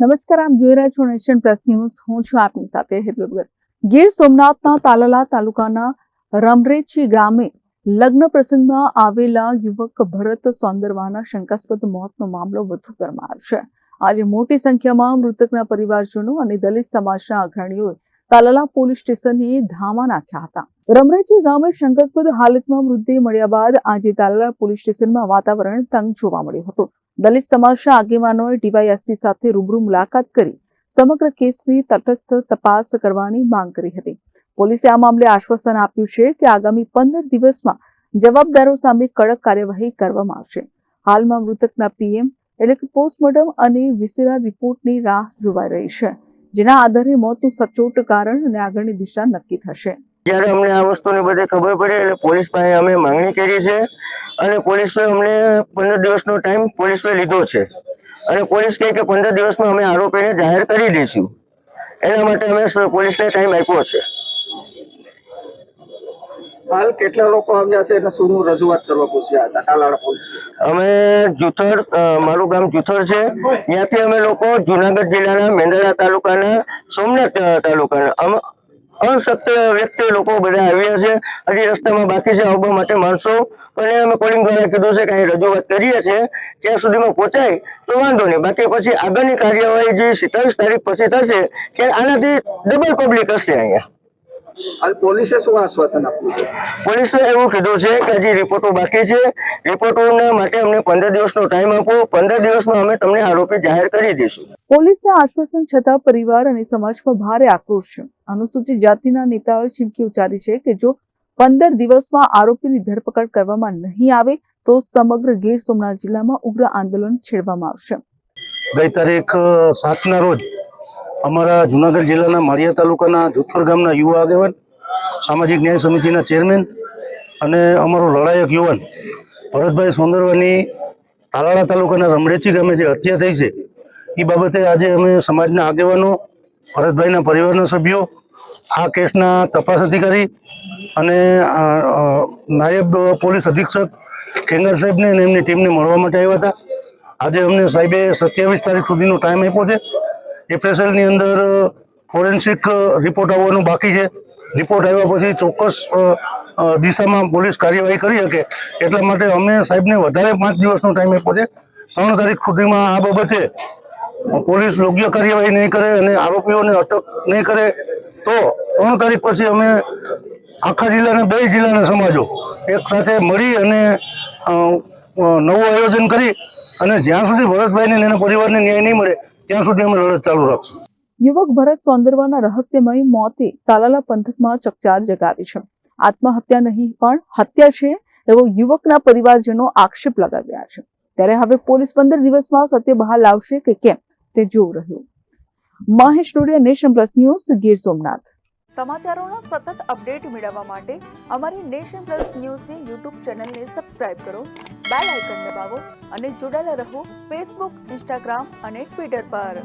નમસ્કાર, આપ જોઈ રહ્યા છો નેશન પ્લસ ન્યૂઝ. હું છું આપની સાથે હેતલ. ગીર સોમનાથના તાલાલા તાલુકાના રમરેચી ગામે લગ્ન પ્રસંગમાં આવેલા યુવક ભરત સોંદરવાના શંકાસ્પદ મોતનો મામલો વધુ ગરમાયો છે. આજે મોટી સંખ્યામાં મૃતકના પરિવારજનો અને દલિત સમાજના અગ્રણીઓએ તાલાલા પોલીસ સ્ટેશને ધામા નાખ્યા હતા. રમરેચી ગામે શંકાસ્પદ હાલતમાં મૃતદેહ મળ્યા બાદ આજે તાલાલા પોલીસ સ્ટેશનમાં વાતાવરણ તંગ જોવા મળ્યું હતું. દલિત સમાજના આગેવાનોએ ડીવાયએસપી સાથે રૂબરૂ મુલાકાત કરી સમગ્ર કેસની તટસ્થ તપાસ કરવાની માંગ કરી હતી. પોલીસે આ મામલે આશ્વાસન આપ્યું છે કે આગામી 15 દિવસમાં જવાબદારો સામે કડક કાર્યવાહી કરવામાં આવશે. હાલમાં મૃતકના પીએમ એટલે કે પોસ્ટમોર્ટમ અને વિસેરા રિપોર્ટની રાહ જોવાઈ રહી છે, જેના આધારે મોતનું સચોટ કારણ અને આગળની દિશા નક્કી થશે. જ્યારે અમને આ વસ્તુની બધી ખબર પડી એટલે પોલીસ પાસે અમે માંગણી કરી છે અને પોલીસે અમને 15 દિવસનો ટાઈમ પોલીસે લીધો છે અને પોલીસ કહે કે 15 દિવસમાં અમે આરોપીને જાહેર કરી દઈશું. એના માટે અમે પોલીસને ટાઈમ આપ્યો છે. હાલ કેટલા લોકો આવ્યા છે અને શું રજૂઆત કરવા પૂછ્યા હતા તાલાળા પોલીસ? અમે જુથર, મારું ગામ જુથર છે, ત્યાંથી અમે લોકો જુનાગઢ જિલ્લાના મેંદરડા તાલુકાના સોમનાથ તાલુકાના અશક્ત વ્યક્તિ લોકો બધા આવ્યા છે. હજી રસ્તામાં બાકી છે આવવા માટે માણસો, પણ અમે કોલિંગ દ્વારા કીધું છે કે અહીં રજૂઆત કરીએ છીએ, ત્યાં સુધીમાં પહોંચાય તો વાંધો નહીં, બાકી પછી આગળની કાર્યવાહી જે 27 તારીખ પછી થશે કે આનાથી ડબલ પબ્લિક હશે અહીંયા. હાલ પોલીસે શું આશ્વાસન આપ્યું છે? પોલીસે એવું કીધું છે કે હજી રિપોર્ટો બાકી છે, રિપોર્ટોના માટે અમને 15 દિવસનો ટાઈમ આપો, 15 દિવસમાં અમે તમને આરોપી જાહેર કરી દઈશું. પોલીસના આશ્વાસન છતાં પરિવાર અને સમાજમાં ભારે આક્રોશ છે. અનુસૂચિત જાતિના નેતાઓએ ચીમકી ઉચ્ચારી છે કે જો 15 દિવસમાં આરોપીની ધરપકડ કરવામાં નહીં આવે તો સમગ્ર ગીર સોમનાથ જિલ્લામાં ઉગ્ર આંદોલન છેડવામાં આવશે. ગઈ તારીખ 7ના રોજ અમારા જુનાગઢ જિલ્લાના માળિયા તાલુકાના જુથર ગામના યુવા આગેવાન, સામાજિક ન્યાય સમિતિના ચેરમેન અને અમારો લડાયક યુવાન ભરતભાઈ સોંદરવાની તાલાળા તાલુકાના રમરેચી ગામે જે હત્યા થઈ છે એ બાબતે આજે અમે સમાજના આગેવાનો, ભરતભાઈના પરિવારના સભ્યો, આ કેસના તપાસ અધિકારી અને નાયબ પોલીસ અધિક્ષક કેંગર સાહેબને અને એમની ટીમને મળવા માટે આવ્યા હતા. આજે અમને સાહેબે 27 તારીખ સુધીનો ટાઈમ આપ્યો છે. એફએસએલની અંદર ફોરેન્સિક રિપોર્ટ આવવાનું બાકી છે. રિપોર્ટ આવ્યા પછી ચોક્કસ દિશામાં પોલીસ કાર્યવાહી કરી શકે એટલા માટે અમે સાહેબને વધારે 5 દિવસનો ટાઈમ આપ્યો છે. 3 તારીખ સુધીમાં આ બાબતે પોલીસ યોગ્ય કાર્યવાહી નહીં કરે અને આરોપીઓને અટક નહીં કરે તો 3 તારીખ પછી અમે આખા જિલ્લાના 2 જિલ્લાના સમાજો એક સાથે મળી અને નવું આયોજન કરી અને જ્યાં સુધી ભરતભાઈને અને એના પરિવારને ન્યાય નહીં મળે ત્યાં સુધી અમે લડત ચાલુ રાખશું. યુવક ભરત સોંદરવાના રહસ્યમય મોતે તાલાલા પંથકમાં ચકચાર જગાવી છે. આત્મહત્યા નહીં પણ હત્યા છે એવો યુવકના પરિવારજનો આક્ષેપ લગાવ્યા છે. ત્યારે હવે પોલીસ 15 દિવસમાં સત્ય બહાર લાવશે કે કેમ તે જોવું રહ્યું. Mahesh Dodiya, nation plus news, Gir Somnath. સમાચારોના સતત અપડેટ મેળવવા માટે અમારી નેશન પ્લસ ન્યૂઝની યુટ્યુબ ચેનલને સબસ્ક્રાઇબ કરો, બેલ આઇકન દબાવો અને જોડાયેલા રહો ફેસબુક, ઇન્સ્ટાગ્રામ અને ટ્વિટર પર.